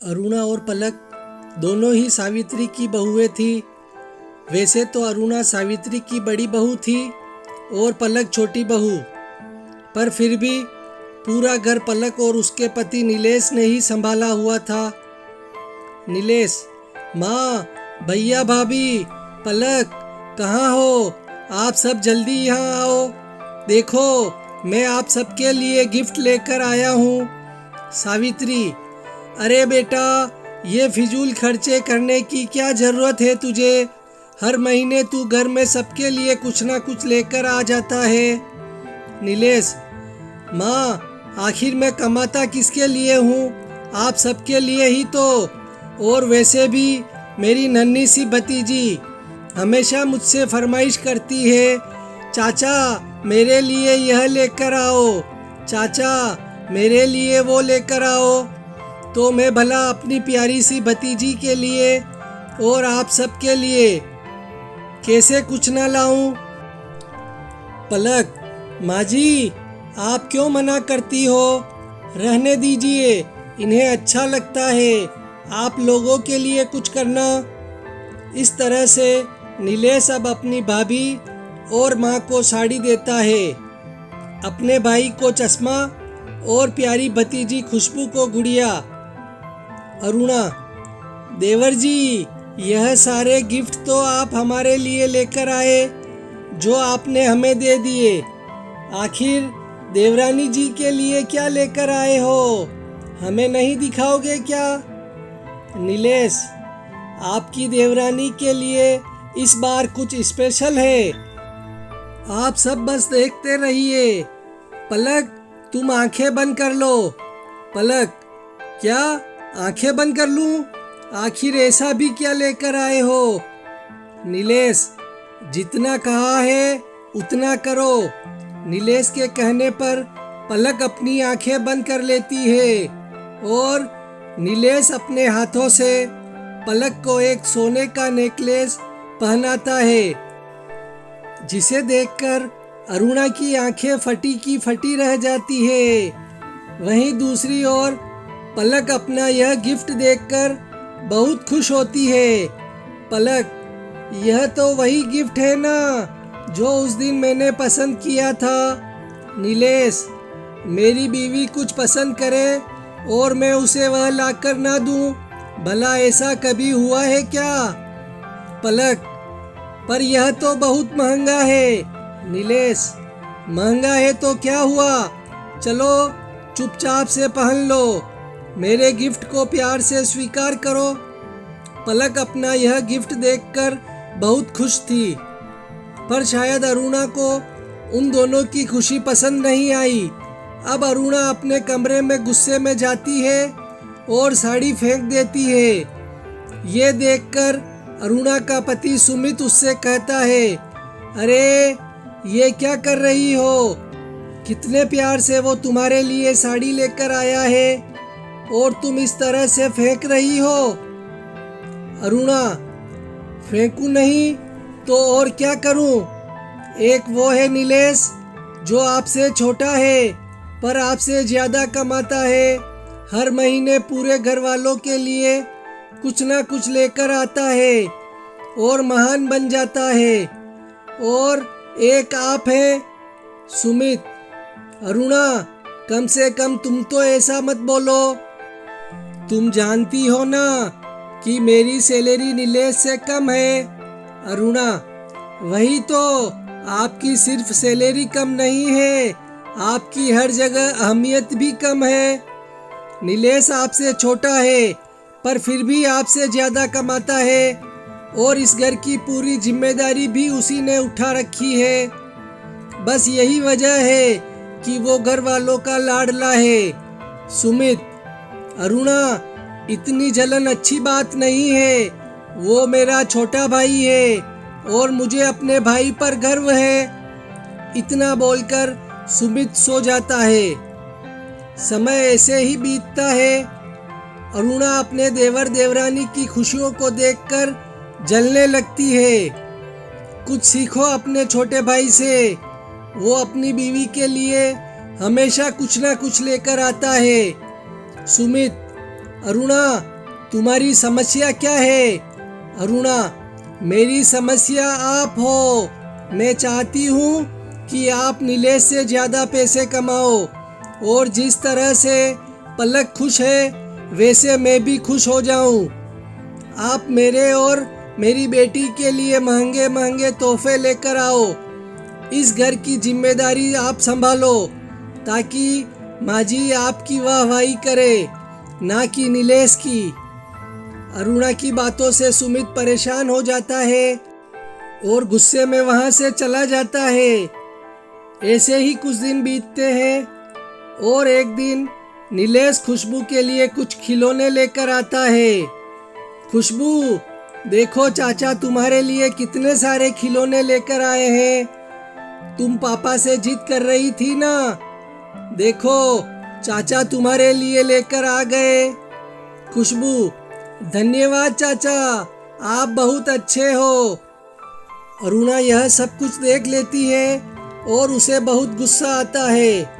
अरुणा और पलक दोनों ही सावित्री की बहुएं थी। वैसे तो अरुणा सावित्री की बड़ी बहू थी और पलक छोटी बहू, पर फिर भी पूरा घर पलक और उसके पति नीलेश ने ही संभाला हुआ था। नीलेश, माँ, भैया, भाभी, पलक, कहाँ हो? आप सब जल्दी यहाँ आओ। देखो, मैं आप सबके लिए गिफ्ट लेकर आया हूँ। सावित्री, अरे बेटा, ये फिजूल खर्चे करने की क्या ज़रूरत है तुझे? हर महीने तू घर में सबके लिए कुछ ना कुछ लेकर आ जाता है। नीलेश, माँ, आखिर मैं कमाता किसके लिए हूँ? आप सबके लिए ही तो। और वैसे भी मेरी नन्ही सी भतीजी हमेशा मुझसे फरमाइश करती है, चाचा मेरे लिए यह लेकर आओ, चाचा मेरे लिए वो लेकर आओ। तो मैं भला अपनी प्यारी सी भतीजी के लिए और आप सबके लिए कैसे कुछ ना लाऊं? पलक, माँ जी, आप क्यों मना करती हो? रहने दीजिए, इन्हें अच्छा लगता है आप लोगों के लिए कुछ करना। इस तरह से नीलेश अब अपनी भाभी और माँ को साड़ी देता है, अपने भाई को चश्मा और प्यारी भतीजी खुशबू को गुड़िया। अरुणा, देवर जी, यह सारे गिफ्ट तो आप हमारे लिए लेकर आए जो आपने हमें दे दिए। आखिर देवरानी जी के लिए क्या लेकर आए हो? हमें नहीं दिखाओगे क्या? नीलेश, आपकी देवरानी के लिए इस बार कुछ स्पेशल है, आप सब बस देखते रहिए। पलक, तुम आंखें बंद कर लो। पलक, क्या आंखें बंद कर लूं? आखिर ऐसा भी क्या लेकर आए हो? नीलेश, जितना कहा है उतना करो। नीलेश के कहने पर पलक अपनी आंखें बंद कर लेती है और नीलेश अपने हाथों से पलक को एक सोने का नेकलेस पहनाता है, जिसे देखकर अरुणा की आंखें फटी की फटी रह जाती है। वहीं दूसरी ओर पलक अपना यह गिफ्ट देखकर बहुत खुश होती है। पलक, यह तो वही गिफ्ट है ना जो उस दिन मैंने पसंद किया था। नीलेश, मेरी बीवी कुछ पसंद करे और मैं उसे वह लाकर ना दूं, भला ऐसा कभी हुआ है क्या? पलक, पर यह तो बहुत महंगा है। नीलेश, महंगा है तो क्या हुआ, चलो चुपचाप से पहन लो, मेरे गिफ्ट को प्यार से स्वीकार करो। पलक अपना यह गिफ्ट देखकर बहुत खुश थी, पर शायद अरुणा को उन दोनों की खुशी पसंद नहीं आई। अब अरुणा अपने कमरे में गुस्से में जाती है और साड़ी फेंक देती है। ये देखकर अरुणा का पति सुमित उससे कहता है, अरे ये क्या कर रही हो? कितने प्यार से वो तुम्हारे लिए साड़ी लेकर आया है और तुम इस तरह से फेंक रही हो। अरुणा, फेंकू नहीं तो और क्या करूं? एक वो है नीलेश जो आपसे छोटा है पर आपसे ज़्यादा कमाता है, हर महीने पूरे घर वालों के लिए कुछ ना कुछ लेकर आता है और महान बन जाता है। और एक आप हैं सुमित। अरुणा, कम से कम तुम तो ऐसा मत बोलो। तुम जानती हो ना कि मेरी सैलरी नीलेश से कम है। अरुणा, वही तो, आपकी सिर्फ सैलरी कम नहीं है, आपकी हर जगह अहमियत भी कम है। नीलेश आपसे छोटा है पर फिर भी आपसे ज़्यादा कमाता है और इस घर की पूरी जिम्मेदारी भी उसी ने उठा रखी है। बस यही वजह है कि वो घर वालों का लाडला है। सुमित, अरुणा, इतनी जलन अच्छी बात नहीं है, वो मेरा छोटा भाई है और मुझे अपने भाई पर गर्व है। इतना बोलकर सुमित सो जाता है। समय ऐसे ही बीतता है। अरुणा अपने देवर देवरानी की खुशियों को देखकर जलने लगती है। कुछ सीखो अपने छोटे भाई से, वो अपनी बीवी के लिए हमेशा कुछ ना कुछ लेकर आता है। सुमित, अरुणा, तुम्हारी समस्या क्या है? अरुणा, मेरी समस्या आप हो। मैं चाहती हूँ कि आप नीलेश से ज़्यादा पैसे कमाओ, और जिस तरह से पलक खुश है वैसे मैं भी खुश हो जाऊँ। आप मेरे और मेरी बेटी के लिए महंगे महंगे तोहफे लेकर आओ। इस घर की जिम्मेदारी आप संभालो, ताकि माँ जी आपकी वाहवाही करे, ना कि नीलेश की। अरुणा की बातों से सुमित परेशान हो जाता है और गुस्से में वहाँ से चला जाता है। ऐसे ही कुछ दिन बीतते हैं और एक दिन नीलेश खुशबू के लिए कुछ खिलौने लेकर आता है। खुशबू, देखो चाचा तुम्हारे लिए कितने सारे खिलौने लेकर आए हैं। तुम पापा से जिद कर रही थी ना, देखो चाचा तुम्हारे लिए लेकर आ गए। खुशबू, धन्यवाद चाचा, आप बहुत अच्छे हो। अरुणा यह सब कुछ देख लेती है और उसे बहुत गुस्सा आता है।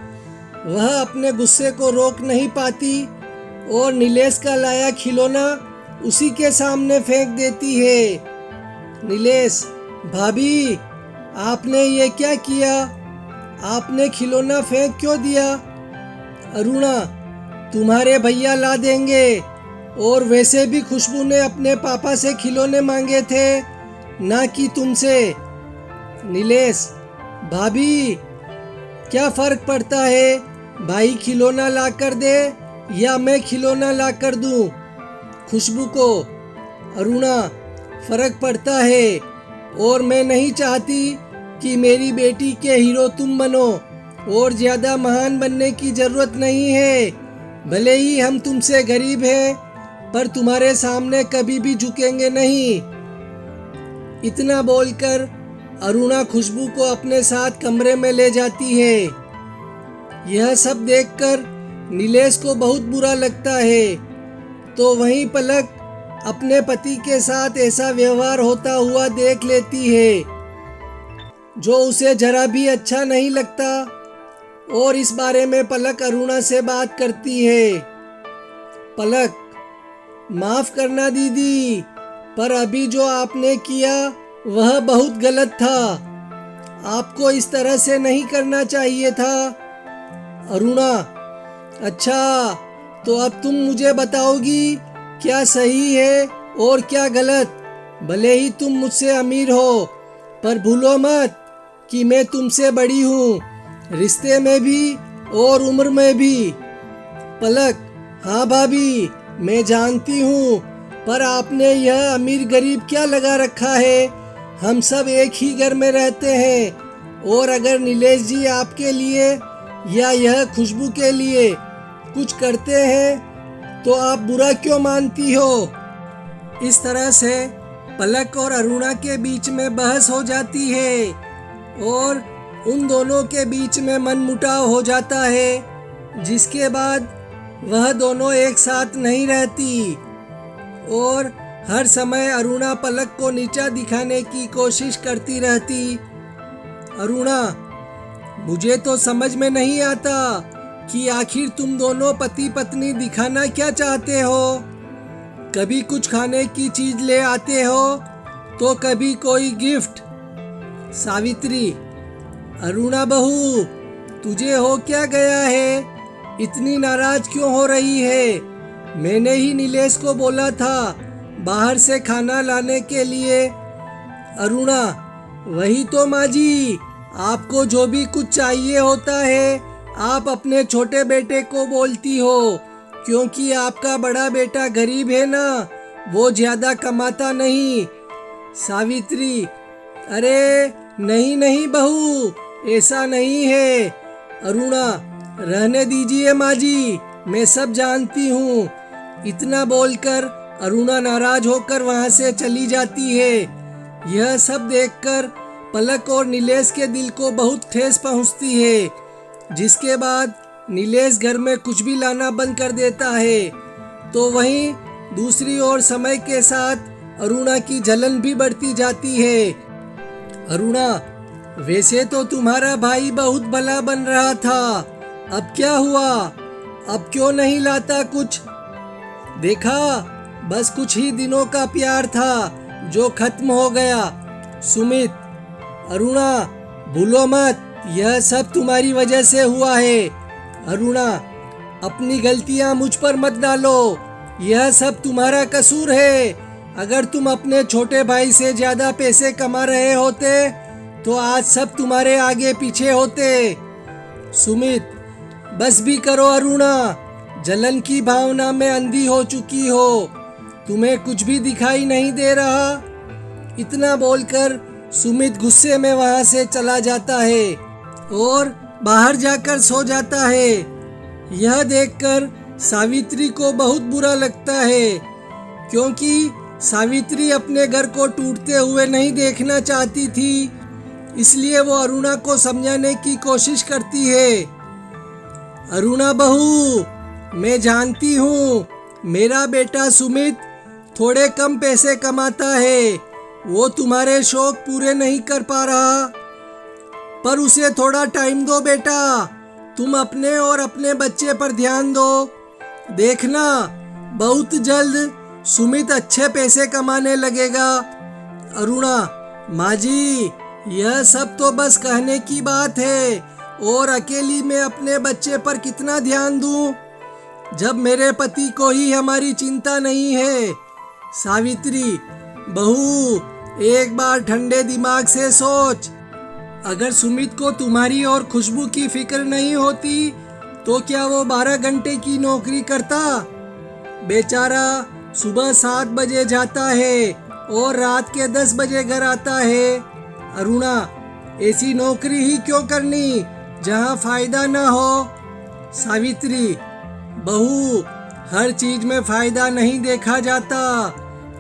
वह अपने गुस्से को रोक नहीं पाती और नीलेश का लाया खिलौना उसी के सामने फेंक देती है। नीलेश, भाभी, आपने ये क्या किया? आपने खिलौना फेंक क्यों दिया? अरुणा, तुम्हारे भैया ला देंगे, और वैसे भी खुशबू ने अपने पापा से खिलौने मांगे थे, ना कि तुमसे। नीलेश, भाभी, क्या फर्क पड़ता है? भाई खिलौना ला कर दे या मैं खिलौना ला कर दूं खुशबू को? अरुणा, फर्क पड़ता है, और मैं नहीं चाहती कि मेरी बेटी के हीरो तुम बनो, और ज़्यादा महान बनने की ज़रूरत नहीं है। भले ही हम तुमसे गरीब हैं, पर तुम्हारे सामने कभी भी झुकेंगे नहीं। इतना बोलकर अरुणा खुशबू को अपने साथ कमरे में ले जाती है। यह सब देखकर नीलेश को बहुत बुरा लगता है। तो वहीं पलक अपने पति के साथ ऐसा व्यवहार होता हुआ देख लेती है, जो उसे जरा भी अच्छा नहीं लगता, और इस बारे में पलक अरुणा से बात करती है। पलक, माफ करना दीदी, पर अभी जो आपने किया वह बहुत गलत था। आपको इस तरह से नहीं करना चाहिए था। अरुणा, अच्छा, तो अब तुम मुझे बताओगी क्या सही है और क्या गलत। भले ही तुम मुझसे अमीर हो, पर भूलो मत कि मैं तुमसे बड़ी हूँ, रिश्ते में भी और उम्र में भी। पलक, हाँ भाभी, मैं जानती हूँ, पर आपने यह अमीर गरीब क्या लगा रखा है? हम सब एक ही घर में रहते हैं, और अगर नीलेश जी आपके लिए या यह खुशबू के लिए कुछ करते हैं तो आप बुरा क्यों मानती हो? इस तरह से पलक और अरुणा के बीच में बहस हो जाती है, और उन दोनों के बीच में मनमुटाव हो जाता है, जिसके बाद वह दोनों एक साथ नहीं रहती, और हर समय अरुणा पलक को नीचा दिखाने की कोशिश करती रहती। अरुणा, मुझे तो समझ में नहीं आता कि आखिर तुम दोनों पति पत्नी दिखाना क्या चाहते हो। कभी कुछ खाने की चीज ले आते हो तो कभी कोई गिफ्ट। सावित्री, अरुणा बहू, तुझे हो क्या गया है? इतनी नाराज क्यों हो रही है? मैंने ही नीलेश को बोला था बाहर से खाना लाने के लिए। अरुणा, वही तो माँ जी, आपको जो भी कुछ चाहिए होता है आप अपने छोटे बेटे को बोलती हो, क्योंकि आपका बड़ा बेटा गरीब है ना, वो ज्यादा कमाता नहीं। सावित्री, अरे नहीं नहीं बहू, ऐसा नहीं है। अरुणा, रहने दीजिए माँ जी, मैं सब जानती हूँ। इतना बोलकर अरुणा नाराज होकर वहाँ से चली जाती है। यह सब देखकर पलक और नीलेश के दिल को बहुत ठेस पहुँचती है, जिसके बाद नीलेश घर में कुछ भी लाना बंद कर देता है। तो वहीं दूसरी ओर समय के साथ अरुणा की जलन भी बढ़ती जाती है। अरुणा, वैसे तो तुम्हारा भाई बहुत भला बन रहा था, अब क्या हुआ? अब क्यों नहीं लाता कुछ? देखा, बस कुछ ही दिनों का प्यार था जो खत्म हो गया। सुमित, अरुणा, भूलो मत, यह सब तुम्हारी वजह से हुआ है। अरुणा, अपनी गलतियां मुझ पर मत डालो, यह सब तुम्हारा कसूर है। अगर तुम अपने छोटे भाई से ज्यादा पैसे कमा रहे होते तो आज सब तुम्हारे आगे पीछे होते। सुमित, बस भी करो अरुणा, जलन की भावना में अंधी हो चुकी हो, तुम्हें कुछ भी दिखाई नहीं दे रहा। इतना बोलकर सुमित गुस्से में वहां से चला जाता है और बाहर जाकर सो जाता है। यह देखकर सावित्री को बहुत बुरा लगता है, क्योंकि सावित्री अपने घर को टूटते हुए नहीं देखना चाहती थी। इसलिए वो अरुणा को समझाने की कोशिश करती है। अरुणा बहू, मैं जानती हूँ मेरा बेटा सुमित थोड़े कम पैसे कमाता है, वो तुम्हारे शौक पूरे नहीं कर पा रहा, पर उसे थोड़ा टाइम दो बेटा। तुम अपने और अपने बच्चे पर ध्यान दो। देखना, बहुत जल्द सुमित अच्छे पैसे कमाने लगेगा। अरुणा, माँ जी, यह सब तो बस कहने की बात है, और अकेली मैं अपने बच्चे पर कितना ध्यान दूं, जब मेरे पति को ही हमारी चिंता नहीं है। सावित्री बहू, एक बार ठंडे दिमाग से सोच। अगर सुमित को तुम्हारी और खुशबू की फिक्र नहीं होती तो क्या वो 12 घंटे की नौकरी करता? बेचारा सुबह 7 बजे जाता है और रात के 10 बजे घर आता है। अरुणा, ऐसी नौकरी ही क्यों करनी जहाँ फायदा ना हो। सावित्री बहू, हर चीज में फायदा नहीं देखा जाता।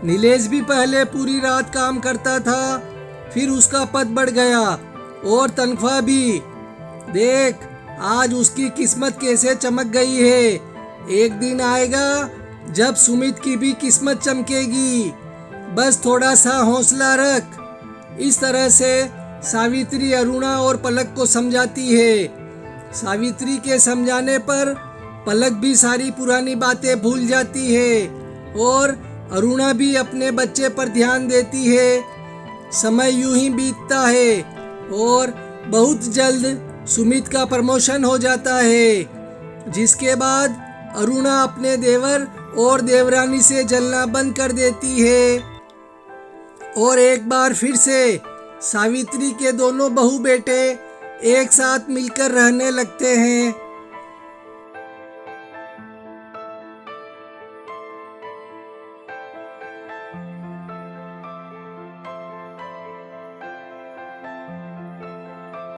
नीलेश भी पहले पूरी रात काम करता था, फिर उसका पद बढ़ गया और तनख्वाह भी। देख, आज उसकी किस्मत कैसे चमक गई है। एक दिन आएगा जब सुमित की भी किस्मत चमकेगी, बस थोड़ा सा हौसला रख। इस तरह से सावित्री अरुणा और पलक को समझाती है। सावित्री के समझाने पर पलक भी सारी पुरानी बातें भूल जाती है और अरुणा भी अपने बच्चे पर ध्यान देती है। समय यूं ही बीतता है और बहुत जल्द सुमित का प्रमोशन हो जाता है, जिसके बाद अरुणा अपने देवर और देवरानी से जलना बंद कर देती है और एक बार फिर से सावित्री के दोनों बहू बेटे एक साथ मिलकर रहने लगते हैं।